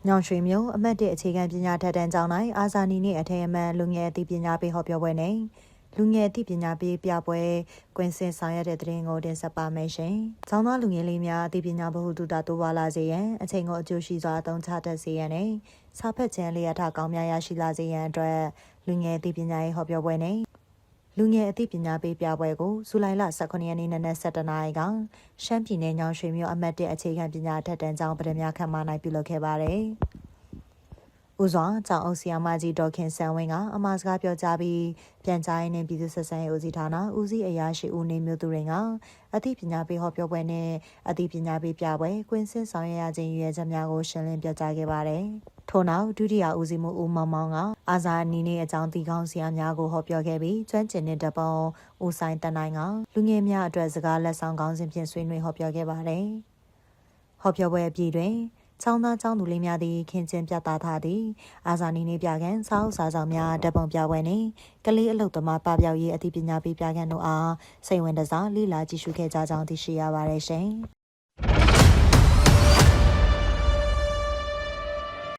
ညောင်ရွှေမျိုးအမတ်တဲ့အခြေခံပညာထက်တန်းကျောင်းတိုင်းအာဇာနည်နေ့အထိမ်းအမှတ်လူငယ်အသိပညာပေးဟောပြောပွဲနဲ့လူငယ်အသိပညာပေးပြပွဲကွင်းဆင်ဆောင်ရတဲ့တဲ့ရင်ကိုတင်ဆက်ပါမယ်ရှင်။ကျောင်းသားလူငယ်လေးများအသိပညာဗဟုသုတတိုးပွားလာစေရန်အချိန်ကိုအကျိုးရှိစွာအသုံးချတတ်စေရန်နဲ့စာဖတ်ခြင်းလျက်ထကောင်းများရရှိလာစေရန်အတွက်လူငယ်အသိပညာရေးဟောပြောပွဲနဲ့လူငယ်အသိပညာပေးပြပွဲကိုဇူလိုင်လ18ရက်နေ့နနက်7:00နာရီကရှမ်းပြည်နယ်ညောင်ရွှေမြို့အမတ်တဲ့အခြေခံပညာထက်တန်းကျောင်းပထမခန်းမ၌ပြုလုပ်ခဲ့ပါတယ်။ဦးစွာကျောင်းအုပ်ဆရာမကြီးဒေါ်ခင်ဆန်းဝင်းကအမှားစကားပြောကြားပြီးပြန်ကြားရေးနဲ့ပြည်သူ့ဆက်ဆံရေးဦးစီးဌာနဦးစီးအရာရှိဦးနေမျိုးသူရင်ကအသိပညာပေးဟောပြောပွဲနဲ့အသိပညာပေးပြပွဲကွင်းဆင်းဆောင်ရွက်ရခြင်းရည်ရွယ်ချက်များကိုရှင်းလင်းပြောကြားခဲ့ပါတယ်။ထို့နောက်ဒုတိယဦးစီးမှုဦးမောင်မောင်ကအာဇာနည်နေ့အကြောင်းတီကောင်းဆရာများကိုဟောပြောခဲ့ပြီးကျွမ်းကျင်တဲ့တပုံဦးဆိုင်တနိုင်ကလူငယ်များအတွက်စကားလက်ဆောင်ကောင်းစဉ်ဖြင့်ဆွေးနွေးဟောပြောခဲ့ပါတယ်။ဟောပြောပွဲအပြည်တွင်ကျောင်းသားကျောင်းသူလေးများသည်ခင်ကျင်းပြသထားသည့်အာဇာနည်နေ့ပြခန်းစာအုပ်စာဆောင်များဓာတ်ပုံပြပွဲနှင့်ကလေးအလုပ်သမားပပျောက်ရေးအသိပညာပေးပြခန်းတို့အားစိတ်ဝင်တစားလေ့လာကြည့်ရှုခဲ့ကြကြောင်းသိရှိရပါတယ်ရှင်။